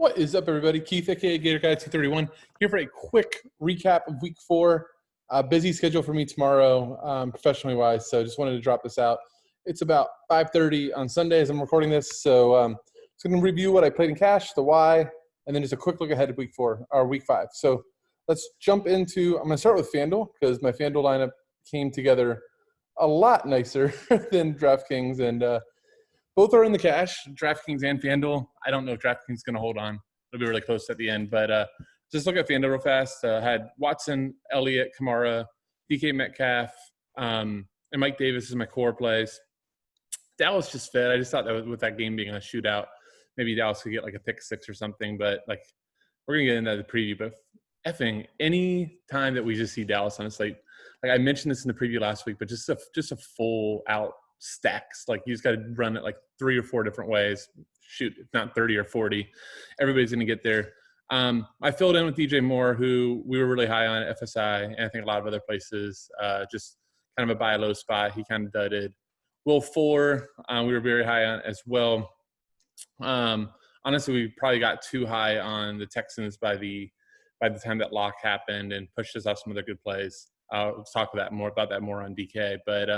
What is up, everybody? Keith, aka Gator Guy 231, here for a quick recap of Week 4. Busy schedule for me tomorrow, professionally wise, so just wanted to drop this out. It's about 5:30 on Sunday as I'm recording this, so just going to review what I played in cash, the why, and then just a quick look ahead at Week 4 or Week 5. So let's jump into. I'm going to start with FanDuel because my FanDuel lineup came together a lot nicer than DraftKings, and both are in the cash, DraftKings and FanDuel. I don't know if DraftKings is going to hold on. It'll be really close at the end. But just look at FanDuel real fast. Had Watson, Elliott, Kamara, DK Metcalf, and Mike Davis as my core plays. Dallas just fit. I just thought that with that game being a shootout, maybe Dallas could get like a pick six or something. But like we're going to get into the preview. But effing any time that we just see Dallas on a slate, like I mentioned this in the preview last week, but just a full out stacks. Like you just got to run it like 3 or 4 different ways. Shoot, if not 30 or 40, everybody's going to get there. I filled in with DJ Moore, who we were really high on at FSI, and I think a lot of other places. Just kind of a buy low spot. He kind of dudded. Will Fuller, we were very high on as well. Honestly, we probably got too high on the Texans by the time that lock happened and pushed us off some other good plays. Let's talk about that more on DK, but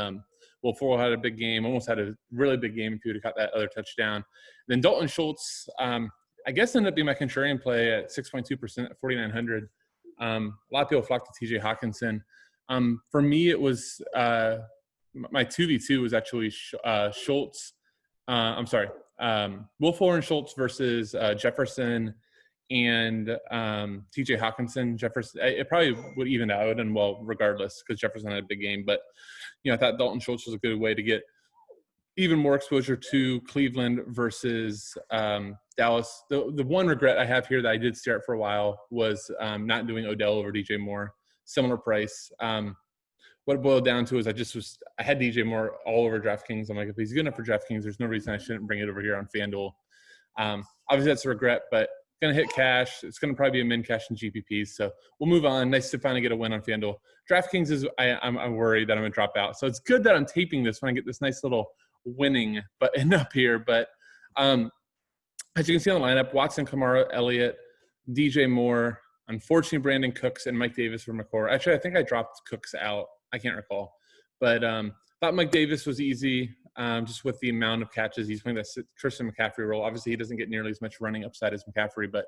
Will Fuller had a big game, almost had a really big game if he would have caught that other touchdown. Then Dalton Schultz, I guess ended up being my contrarian play at 6.2% at 4,900. A lot of people flocked to TJ Hawkinson. For me, it was my 2v2 was actually Schultz. Will Fuller and Schultz versus Jefferson and TJ Hawkinson. Jefferson, it probably would even out. It would have done well regardless because Jefferson had a big game. But, I thought Dalton Schultz was a good way to get even more exposure to Cleveland versus Dallas. The one regret I have here that I did stare at for a while was not doing Odell over DJ Moore. Similar price. What it boiled down to is I had DJ Moore all over DraftKings. I'm like, if he's good enough for DraftKings, there's no reason I shouldn't bring it over here on FanDuel. Obviously, that's a regret, but going to hit cash. It's going to probably be a min cash and GPPs. So we'll move on. Nice to finally get a win on FanDuel. DraftKings is I'm worried that I'm going to drop out. So it's good that I'm taping this when I get this nice little winning but end up here. But as you can see on the lineup, Watson, Kamara, Elliott, DJ Moore, unfortunately Brandon Cooks and Mike Davis were my core. Actually, I think I dropped Cooks out. I can't recall. But thought Mike Davis was easy. Just with the amount of catches. He's playing that Christian McCaffrey role. Obviously, he doesn't get nearly as much running upside as McCaffrey, but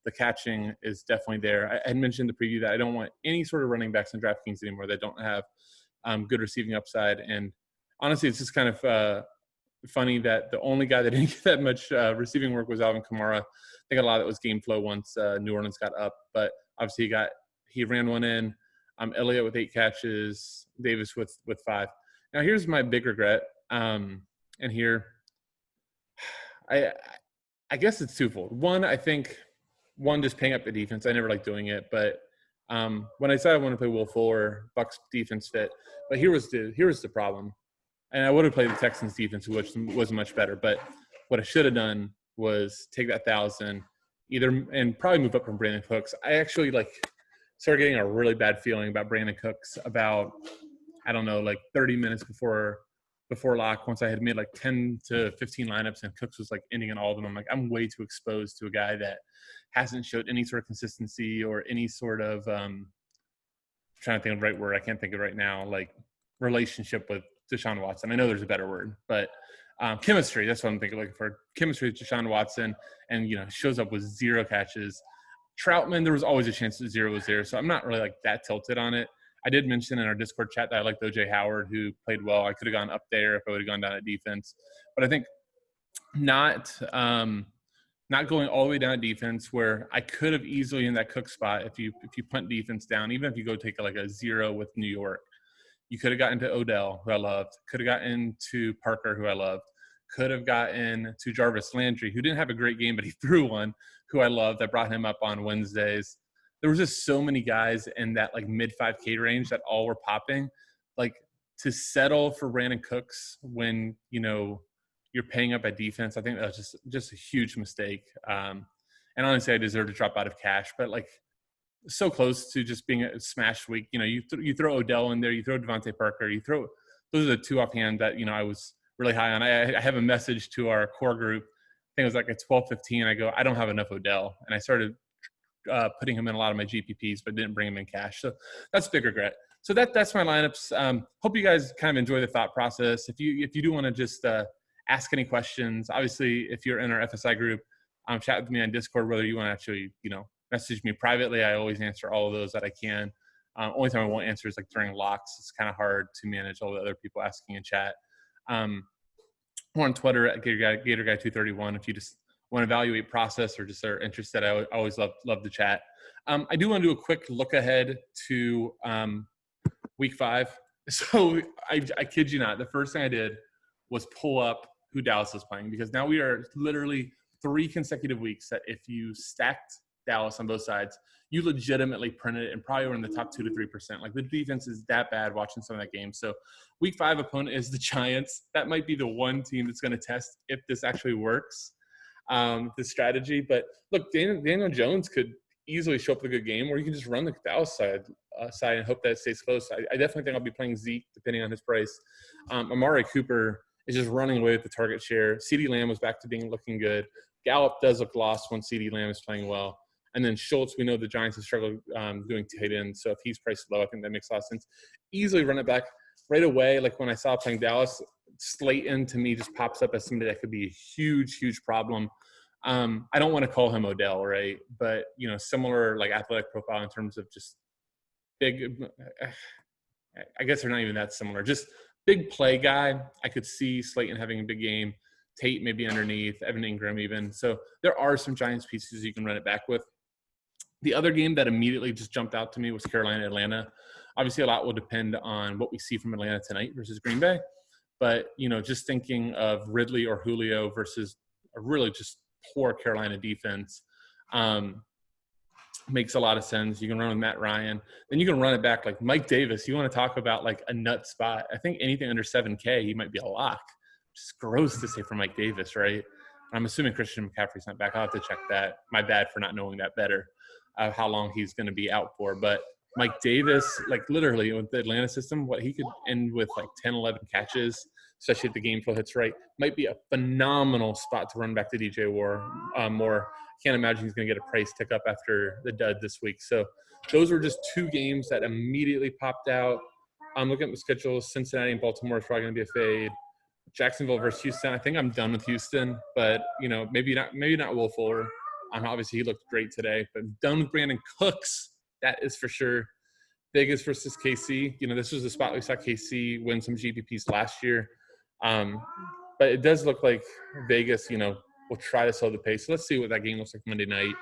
the catching is definitely there. I had mentioned in the preview that I don't want any sort of running backs in DraftKings anymore that don't have good receiving upside. And honestly, it's just kind of funny that the only guy that didn't get that much receiving work was Alvin Kamara. I think a lot of it was game flow once New Orleans got up. But obviously, he ran one in. Elliott with 8 catches, Davis with 5. Now, here's my big regret. And here, I guess it's twofold. One, I think just paying up the defense. I never like doing it, but when I said I want to play Will Fuller, Bucs defense fit. But here was the problem, and I would have played the Texans defense, which wasn't much better. But what I should have done was take that 1,000, and probably move up from Brandon Cooks. I actually started getting a really bad feeling about Brandon Cooks about 30 minutes before lock, once I had made 10 to 15 lineups and Cooks was ending in all of them. I'm I'm way too exposed to a guy that hasn't showed any sort of consistency or any sort of trying to think of the right word. I can't think of it right now. Relationship with Deshaun Watson. I know there's a better word, but chemistry. That's what I'm looking for. Chemistry with Deshaun Watson, and shows up with 0 catches. Troutman, there was always a chance that 0 was there, so I'm not really that tilted on it. I did mention in our Discord chat that I liked O.J. Howard, who played well. I could have gone up there if I would have gone down at defense. But I think not going all the way down at defense, where I could have easily in that Cook spot, if you punt defense down, even if you go take a 0 with New York, you could have gotten to Odell, who I loved. Could have gotten to Parker, who I loved. Could have gotten to Jarvis Landry, who didn't have a great game, but he threw one, who I loved. I brought him up on Wednesdays. There was just so many guys in that mid 5K range that all were popping. To settle for Brandon Cooks when you're paying up at defense, I think that was just a huge mistake. And honestly, I deserve to drop out of cash, but so close to just being a smash week. You throw Odell in there, you throw Devontae Parker, those are the 2 offhand that I was really high on. I have a message to our core group think it was like at 12:15. I go, I don't have enough Odell, and I started putting him in a lot of my GPPs, but didn't bring him in cash. So that's a big regret. So that's my lineups. Hope you guys kind of enjoy the thought process. If you do want to just ask any questions, obviously if you're in our FSI group, chat with me on Discord. Whether you want to actually message me privately, I always answer all of those that I can. Only time I won't answer is like during locks. It's kind of hard to manage all the other people asking in chat. Or on Twitter at GatorGuy231 if you just want to evaluate process or just are interested. I always love to chat. I do want to do a quick look ahead to week 5. So I kid you not, the first thing I did was pull up who Dallas is playing, because now we are literally 3 consecutive weeks that if you stacked Dallas on both sides, you legitimately printed it and probably were in the top 2 to 3%. Like, the defense is that bad watching some of that game. So week 5 opponent is the Giants. That might be the one team that's going to test if this actually works, the strategy. But look, Daniel Jones could easily show up with a good game, or you can just run the Dallas side and hope that it stays close. I definitely think I'll be playing Zeke depending on his price. Amari Cooper is just running away with the target share. CeeDee Lamb was back to looking good. Gallup does look lost when CeeDee Lamb is playing well. And then Schultz, we know the Giants have struggled doing tight end. So if he's priced low, I think that makes a lot of sense. Easily run it back right away. Like when I saw playing Dallas, Slayton to me just pops up as somebody that could be a huge, huge problem. I don't want to call him Odell, right? But, similar like athletic profile in terms of just big, I guess they're not even that similar. Just big play guy. I could see Slayton having a big game. Tate maybe underneath, Evan Ingram even. So there are some Giants pieces you can run it back with. The other game that immediately just jumped out to me was Carolina-Atlanta. Obviously, a lot will depend on what we see from Atlanta tonight versus Green Bay. But, just thinking of Ridley or Julio versus a really just poor Carolina defense makes a lot of sense. You can run with Matt Ryan. Then you can run it back like Mike Davis. You want to talk about like a nut spot. I think anything under 7K, he might be a lock. Just gross to say for Mike Davis, right? I'm assuming Christian McCaffrey's not back. I'll have to check that. My bad for not knowing that better, how long he's going to be out for. But Mike Davis, like literally with the Atlanta system, what he could end with like 10, 11 catches, especially if the game flow hits right, might be a phenomenal spot to run back to DJ Moore. Can't imagine he's going to get a price tick up after the dud this week. So those were just 2 games that immediately popped out. I'm looking at the schedule. Cincinnati and Baltimore is probably going to be a fade. Jacksonville versus Houston. I think I'm done with Houston, but maybe not Will Fuller. Obviously he looked great today, but I'm done with Brandon Cooks. That is for sure. Vegas versus KC. This was the spot we saw KC win some GPPs last year. But it does look like Vegas, will try to slow the pace. So let's see what that game looks like Monday night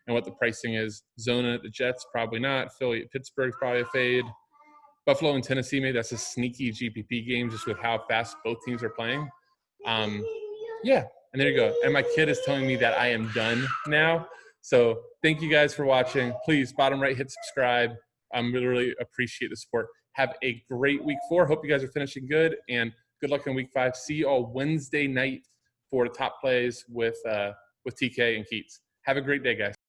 and what the pricing is. Zona at the Jets, probably not. Philly at Pittsburgh, probably a fade. Buffalo and Tennessee, maybe that's a sneaky GPP game just with how fast both teams are playing. Yeah, and there you go. And my kid is telling me that I am done now. So thank you guys for watching. Please, bottom right, hit subscribe. Really appreciate the support. Have a great week 4. Hope you guys are finishing good, and good luck in week 5. See you all Wednesday night for the top plays with TK and Keats. Have a great day, guys.